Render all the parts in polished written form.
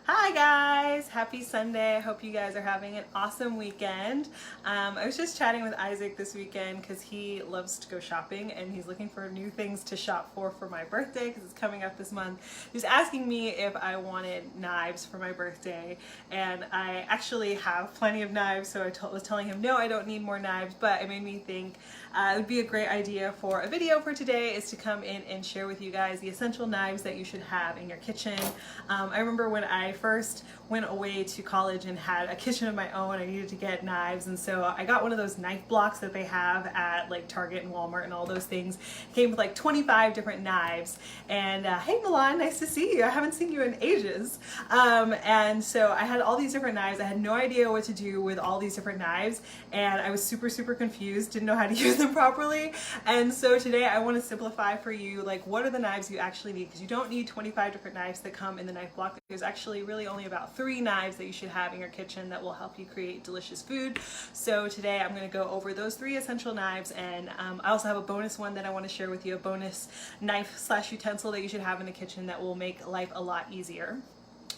Hi guys, happy Sunday. I hope you guys are having an awesome weekend. I was just chatting with Isaac this weekend because he loves to go shopping and he's looking for new things to shop for my birthday because it's coming up this month. He was asking me if I wanted knives for my birthday, and I actually have plenty of knives, so I was telling him no, I don't need more knives, but it made me think it would be a great idea for a video for today is to come in and share with you guys the essential knives that you should have in your kitchen. I remember when I first went away to college and had a kitchen of my own, I needed to get knives, and so I got one of those knife blocks that they have at like Target and Walmart and all those things. It came with like 25 different knives, and hey Milan, nice to see you. I haven't seen you in ages. And so I had all these different knives. I had no idea what to do with all these different knives, and I was super confused, didn't know how to use them properly. And so today I want to simplify for you like what are the knives you actually need, because you don't need 25 different knives that come in the knife block. There's actually really only about 3 knives that you should have in your kitchen that will help you create delicious food. So today I'm going to go over those 3 essential knives, and I also have a bonus one that I want to share with you, a bonus knife / utensil that you should have in the kitchen that will make life a lot easier.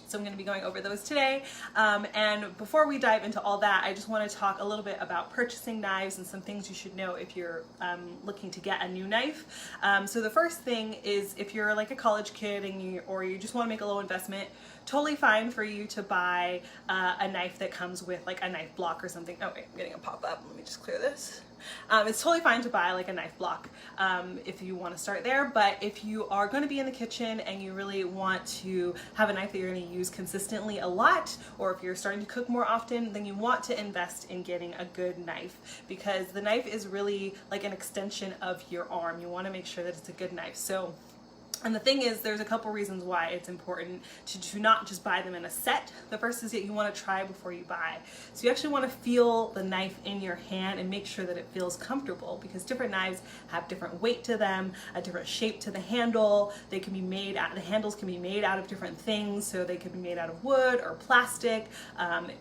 So I'm going to be going over those today. And before we dive into all that, I just want to talk a little bit about purchasing knives and some things you should know if you're looking to get a new knife. So the first thing is, if you're like a college kid and you just want to make a low investment, totally fine for you to buy a knife that comes with like a knife block or something. Oh wait, I'm getting a pop-up. Let me just clear this. It's totally fine to buy like a knife block if you want to start there, but if you are going to be in the kitchen and you really want to have a knife that you're going to use consistently a lot, or if you're starting to cook more often, then you want to invest in getting a good knife, because the knife is really like an extension of your arm. You want to make sure that it's a good knife. And the thing is, there's a couple reasons why it's important to not just buy them in a set. The first is that you want to try before you buy. So you actually want to feel the knife in your hand and make sure that it feels comfortable, because different knives have different weight to them, a different shape to the handle. They can be made out, the handles can be made out of different things. So they could be made out of wood or plastic,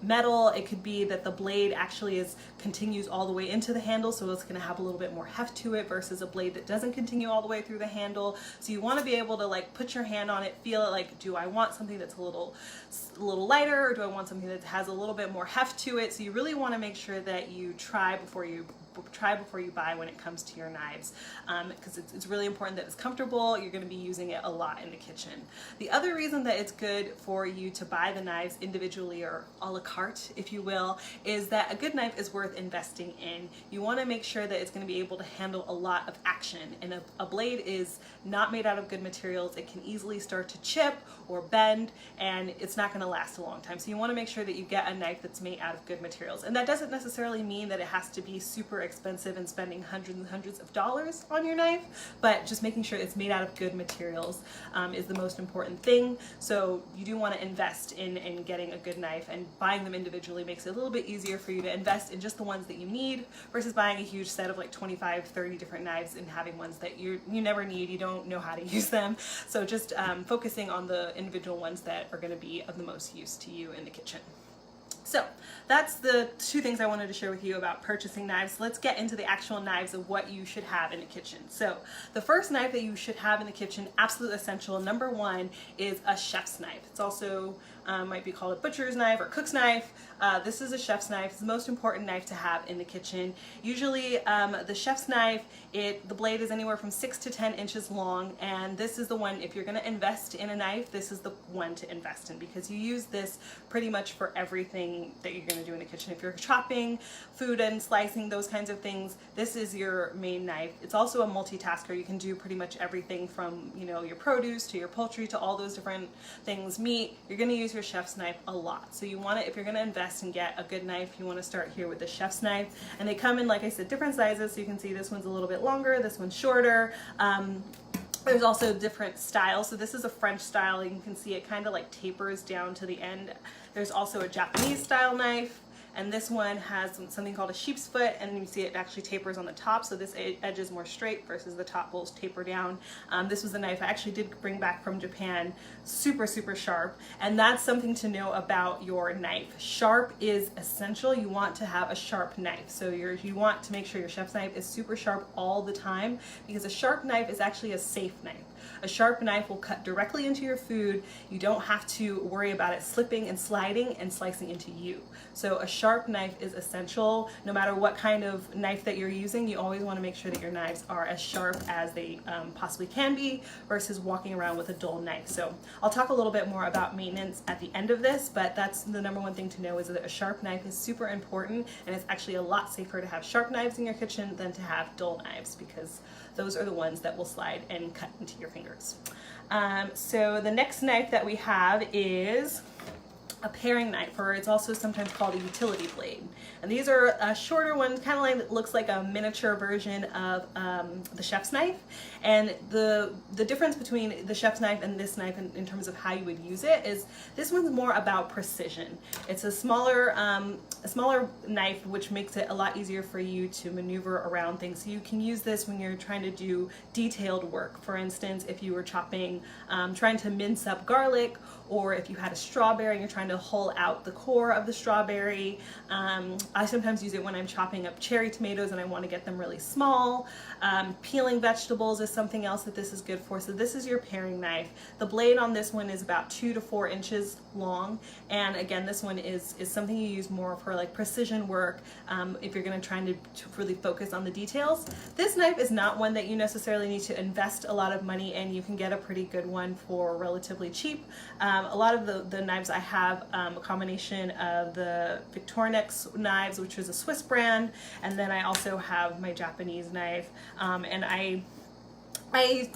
metal. It could be that the blade actually continues all the way into the handle, so it's going to have a little bit more heft to it versus a blade that doesn't continue all the way through the handle. So you want to be able to like put your hand on it, feel it, like, do I want something that's a little lighter, or do I want something that has a little bit more heft to it? So you really want to make sure that you try before you buy when it comes to your knives, because it's really important that it's comfortable. You're going to be using it a lot in the kitchen. The other reason that it's good for you to buy the knives individually, or a la carte if you will, is that a good knife is worth investing in. You want to make sure that it's going to be able to handle a lot of action, and a blade is not made out of good materials. It can easily start to chip or bend, and it's not going to last a long time. So you want to make sure that you get a knife that's made out of good materials, and that doesn't necessarily mean that it has to be super expensive and spending hundreds and hundreds of dollars on your knife, but just making sure it's made out of good materials is the most important thing. So you do want to invest in getting a good knife, and buying them individually makes it a little bit easier for you to invest in just the ones that you need versus buying a huge set of like 25, 30 different knives and having ones that you never need, you don't know how to use them. So just focusing on the individual ones that are going to be of the most use to you in the kitchen. So that's the 2 things I wanted to share with you about purchasing knives. Let's get into the actual knives of what you should have in the kitchen. So the first knife that you should have in the kitchen, absolute essential, number 1, is a chef's knife. It's also might be called a butcher's knife or cook's knife. This is a chef's knife. It's the most important knife to have in the kitchen. Usually the chef's knife, the blade is anywhere from 6 to 10 inches long, and this is the one, if you're going to invest in a knife, this is the one to invest in, because you use this pretty much for everything that you're going to do in the kitchen. If you're chopping food and slicing, those kinds of things, this is your main knife. It's also a multitasker. You can do pretty much everything from, you know, your produce to your poultry to all those different things, meat. You're going to use your chef's knife a lot. So you want to, if you're going to invest and get a good knife, you want to start here with the chef's knife. And they come in, like I said, different sizes. So you can see this one's a little bit longer, this one's shorter. There's also different styles. So this is a French style. You can see it kind of like tapers down to the end. There's also a Japanese style knife, and this one has something called a sheep's foot, and you see it actually tapers on the top, so this edge is more straight versus the top will taper down. This was a knife I actually did bring back from Japan, super sharp, and that's something to know about your knife. Sharp is essential. You want to have a sharp knife, so you want to make sure your chef's knife is super sharp all the time, because a sharp knife is actually a safe knife. A sharp knife will cut directly into your food. You don't have to worry about it slipping and sliding and slicing into you. So a sharp knife is essential. No matter what kind of knife that you're using, you always want to make sure that your knives are as sharp as they possibly can be versus walking around with a dull knife. So I'll talk a little bit more about maintenance at the end of this, but that's the number one thing to know, is that a sharp knife is super important, and it's actually a lot safer to have sharp knives in your kitchen than to have dull knives, because those are the ones that will slide and cut into your fingers. So the next knife that we have is a paring knife, or it's also sometimes called a utility blade. And these are shorter ones, kind of like, looks like a miniature version of the chef's knife. And the difference between the chef's knife and this knife in terms of how you would use it is this one's more about precision. It's a smaller knife, which makes it a lot easier for you to maneuver around things. So you can use this when you're trying to do detailed work. For instance, if you were chopping, trying to mince up garlic, or if you had a strawberry and you're trying to hull out the core of the strawberry. I sometimes use it when I'm chopping up cherry tomatoes and I want to get them really small. Peeling vegetables is something else that this is good for. So this is your paring knife. The blade on this one is about 2 to 4 inches long, and again, this one is something you use more for like precision work, if you're going to try to really focus on the details. This knife is not one that you necessarily need to invest a lot of money in. You can get a pretty good one for relatively cheap. A lot of the knives I have, a combination of the Victorinox knives, which is a Swiss brand, and then I also have my Japanese knife, and I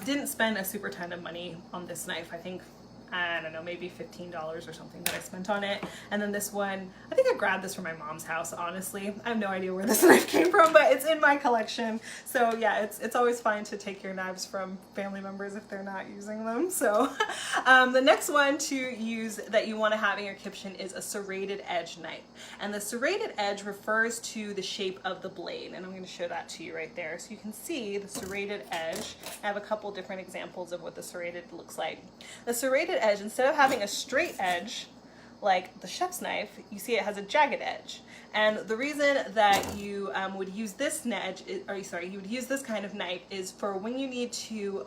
didn't spend a super ton of money on this knife. I think, I don't know, maybe $15 or something that I spent on it. And then this one, I think I grabbed this from my mom's house, honestly. I have no idea where this knife came from, but it's in my collection. So yeah, it's always fine to take your knives from family members if they're not using them. So the next one to use that you want to have in your kitchen is a serrated edge knife. And the serrated edge refers to the shape of the blade. And I'm going to show that to you right there. So you can see the serrated edge. I have a couple different examples of what the serrated looks like. The serrated edge, instead of having a straight edge like the chef's knife, you see it has a jagged edge. And the reason that you would use this you would use this kind of knife is for when you need to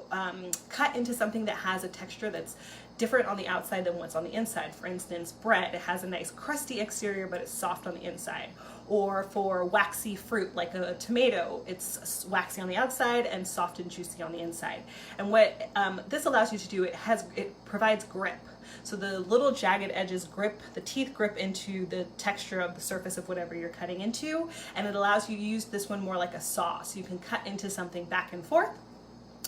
cut into something that has a texture that's different on the outside than what's on the inside. For instance, bread, it has a nice crusty exterior, but it's soft on the inside. Or for waxy fruit, like a tomato, it's waxy on the outside and soft and juicy on the inside. And what this allows you to do, it provides grip. So the little jagged edges grip, the teeth grip into the texture of the surface of whatever you're cutting into, and it allows you to use this one more like a saw. So you can cut into something back and forth.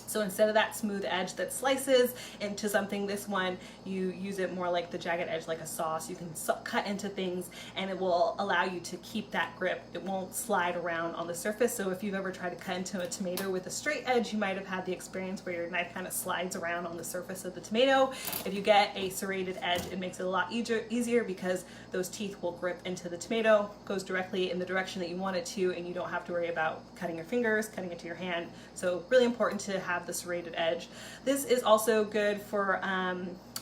So instead of that smooth edge that slices into something, this one, you use it more like the jagged edge, like a saw. So you can cut into things, and it will allow you to keep that grip. It won't slide around on the surface. So if you've ever tried to cut into a tomato with a straight edge, you might have had the experience where your knife kind of slides around on the surface of the tomato. If you get a serrated edge, it makes it a lot easier because those teeth will grip into the tomato, goes directly in the direction that you want it to, and you don't have to worry about cutting your fingers, cutting it to your hand. So really important to have the serrated edge. This is also good for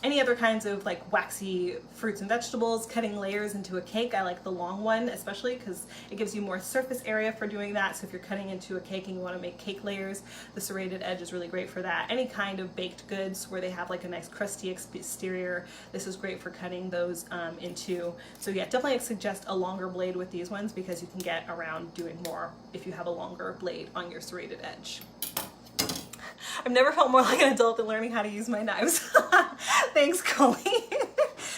any other kinds of like waxy fruits and vegetables, cutting layers into a cake. I like the long one especially because it gives you more surface area for doing that. So if you're cutting into a cake and you want to make cake layers, the serrated edge is really great for that. Any kind of baked goods where they have like a nice crusty exterior, this is great for cutting those into. So yeah, definitely suggest a longer blade with these ones because you can get around doing more if you have a longer blade on your serrated edge. I've never felt more like an adult than learning how to use my knives. Thanks, Colleen.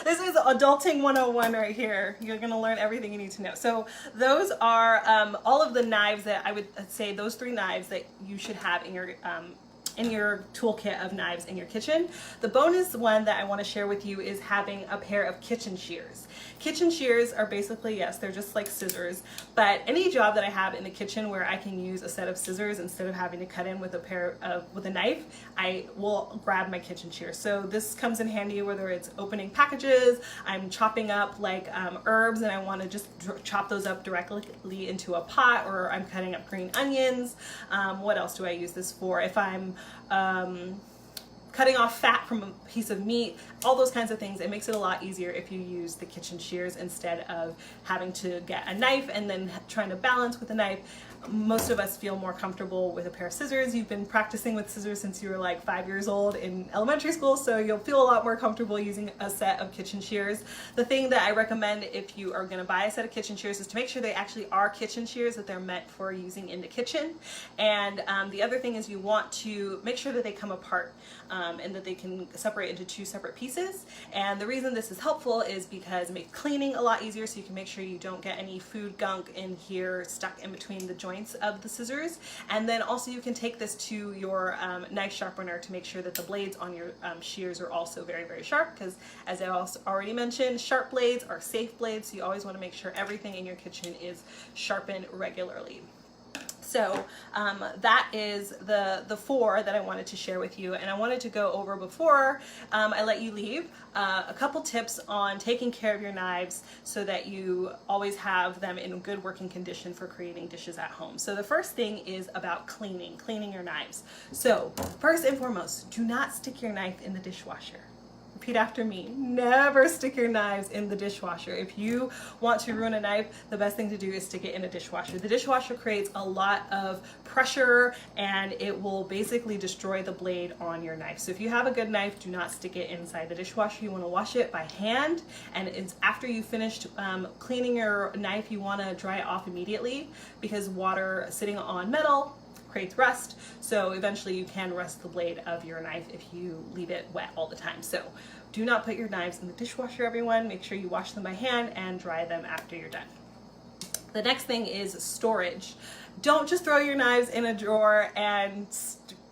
This is Adulting 101 right here. You're going to learn everything you need to know. So those are all of the knives that I would say, those 3 knives that you should have in your toolkit of knives in your kitchen. The bonus one that I want to share with you is having a pair of kitchen shears. Kitchen shears are basically, yes, they're just like scissors, but any job that I have in the kitchen where I can use a set of scissors instead of having to cut in with a knife, I will grab my kitchen shears. So this comes in handy whether it's opening packages, I'm chopping up like herbs and I want to just chop those up directly into a pot, or I'm cutting up green onions. What else do I use this for? If I'm cutting off fat from a piece of meat, all those kinds of things. It makes it a lot easier if you use the kitchen shears instead of having to get a knife and then trying to balance with a knife. Most of us feel more comfortable with a pair of scissors. You've been practicing with scissors since you were like 5 years old in elementary school, so you'll feel a lot more comfortable using a set of kitchen shears. The thing that I recommend if you are going to buy a set of kitchen shears is to make sure they actually are kitchen shears, that they're meant for using in the kitchen. And the other thing is you want to make sure that they come apart and that they can separate into 2 separate pieces. And the reason this is helpful is because it makes cleaning a lot easier, so you can make sure you don't get any food gunk in here stuck in between the joints of the scissors. And then also you can take this to your knife sharpener to make sure that the blades on your shears are also very, very sharp, because as I also already mentioned, sharp blades are safe blades, so you always want to make sure everything in your kitchen is sharpened regularly. So that is the 4 that I wanted to share with you, and I wanted to go over before I let you leave a couple tips on taking care of your knives so that you always have them in good working condition for creating dishes at home. So the first thing is about cleaning your knives. So first and foremost, do not stick your knife in the dishwasher. Repeat after me. Never stick your knives in the dishwasher. If you want to ruin a knife, the best thing to do is stick it in a dishwasher. The dishwasher creates a lot of pressure and it will basically destroy the blade on your knife. So if you have a good knife, do not stick it inside the dishwasher. You want to wash it by hand, and it's after you finished cleaning your knife, you want to dry it off immediately, because water sitting on metal creates rust, so eventually you can rust the blade of your knife if you leave it wet all the time. So do not put your knives in the dishwasher, everyone. Make sure you wash them by hand and dry them after you're done. The next thing is storage. Don't just throw your knives in a drawer and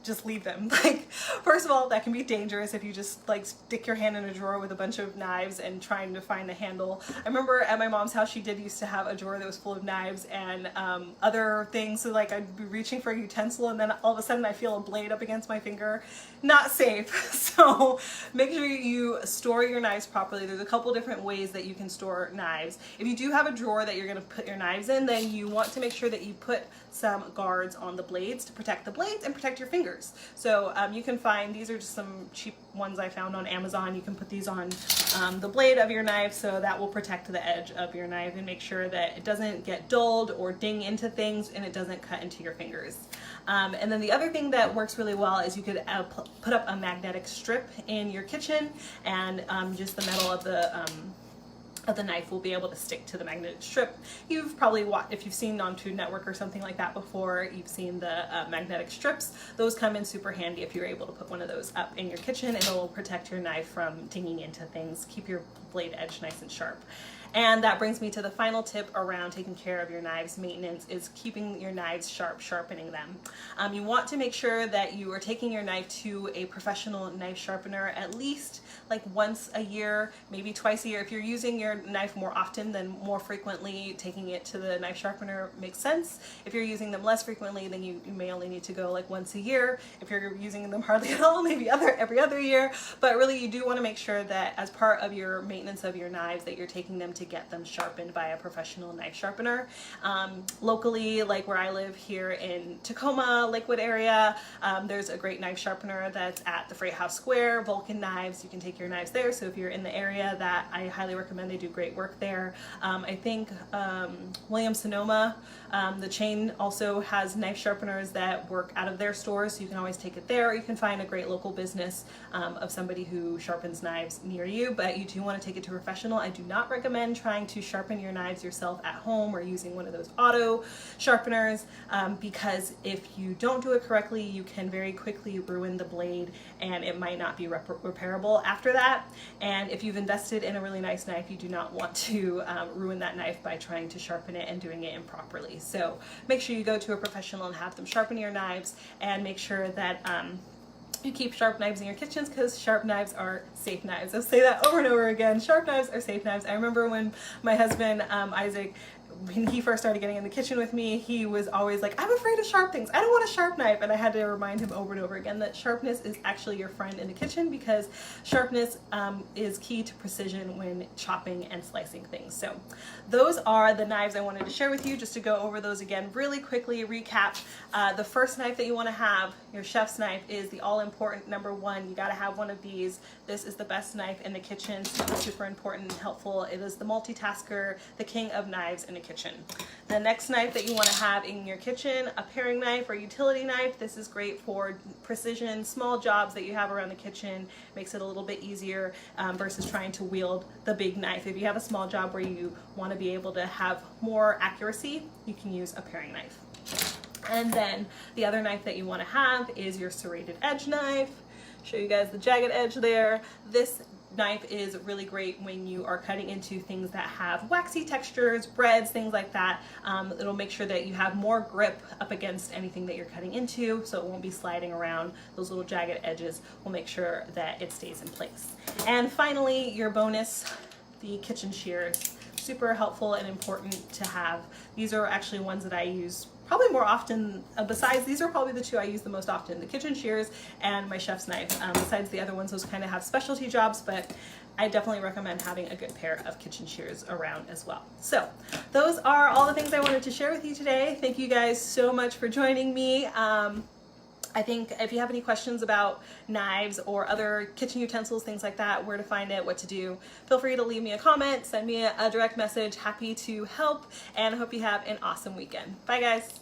just leave them. Like, first of all, that can be dangerous if you just like stick your hand in a drawer with a bunch of knives and trying to find the handle. I remember at my mom's house, she used to have a drawer that was full of knives and other things. So like I'd be reaching for a utensil and then all of a sudden I feel a blade up against my finger. Not safe. So make sure you store your knives properly. There's a couple different ways that you can store knives. If you do have a drawer that you're going to put your knives in, then you want to make sure that you put some guards on the blades to protect the blades and protect your fingers. So you can find, these are just some cheap ones I found on Amazon. You can put these on the blade of your knife, so that will protect the edge of your knife and make sure that it doesn't get dulled or ding into things and it doesn't cut into your fingers. And then the other thing that works really well is you could put up a magnetic strip in your kitchen, and just the metal of the knife will be able to stick to the magnetic strip. You've probably watched, if you've seen on Food Network or something like that before, you've seen the magnetic strips. Those come in super handy if you're able to put one of those up in your kitchen, and it will protect your knife from dinging into things, keep your blade edge nice and sharp. And that brings me to the final tip around taking care of your knives maintenance, is keeping your knives sharp, sharpening them. You want to make sure that you are taking your knife to a professional knife sharpener at least like once a year, maybe twice a year. If you're using your knife more often, then more frequently taking it to the knife sharpener makes sense. If you're using them less frequently, then you may only need to go like once a year. If you're using them hardly at all, maybe every other year. But really, you do want to make sure that as part of your maintenance of your knives, that you're taking them to get them sharpened by a professional knife sharpener. Locally, like where I live here in Tacoma, Lakewood area, there's a great knife sharpener that's at the Freight House Square, Vulcan Knives. You can take your knives there. So if you're in the area, that I highly recommend. They do great work there. I think Williams-Sonoma, the chain, also has knife sharpeners that work out of their stores, so you can always take it there, or you can find a great local business of somebody who sharpens knives near you. But you do want to take it to a professional. I do not recommend trying to sharpen your knives yourself at home or using one of those auto sharpeners, because if you don't do it correctly, you can very quickly ruin the blade and it might not be repairable after that. And if you've invested in a really nice knife, you do not want to ruin that knife by trying to sharpen it and doing it improperly. So make sure you go to a professional and have them sharpen your knives, and make sure that you keep sharp knives in your kitchens, because sharp knives are safe knives. I'll say that over and over again. Sharp knives are safe knives. I remember when my husband, Isaac, when he first started getting in the kitchen with me, he was always like, I'm afraid of sharp things. I don't want a sharp knife. And I had to remind him over and over again that sharpness is actually your friend in the kitchen, because sharpness is key to precision when chopping and slicing things. So those are the knives I wanted to share with you. Just to go over those again really quickly, recap. The first knife that you want to have, your chef's knife, is the all-important number one. You got to have one of these. This is the best knife in the kitchen, super important and helpful. It is the multitasker, the king of knives in the kitchen. The next knife that you want to have in your kitchen, a paring knife or utility knife. This is great for precision, small jobs that you have around the kitchen. Makes it a little bit easier versus trying to wield the big knife. If you have a small job where you want to be able to have more accuracy, you can use a paring knife. And then the other knife that you want to have is your serrated edge knife. Show you guys the jagged edge there. This knife is really great when you are cutting into things that have waxy textures, breads, things like that. It'll make sure that you have more grip up against anything that you're cutting into, so it won't be sliding around. Those little jagged edges will make sure that it stays in place. And finally, your bonus, the kitchen shears. Super helpful and important to have. These are actually ones that I use probably more often. Besides, these are probably the two I use the most often, the kitchen shears and my chef's knife. Besides the other ones, those kind of have specialty jobs, but I definitely recommend having a good pair of kitchen shears around as well. So those are all the things I wanted to share with you today. Thank you guys so much for joining me. I think if you have any questions about knives or other kitchen utensils, things like that, where to find it, what to do, feel free to leave me a comment, send me a direct message. Happy to help, and I hope you have an awesome weekend. Bye guys.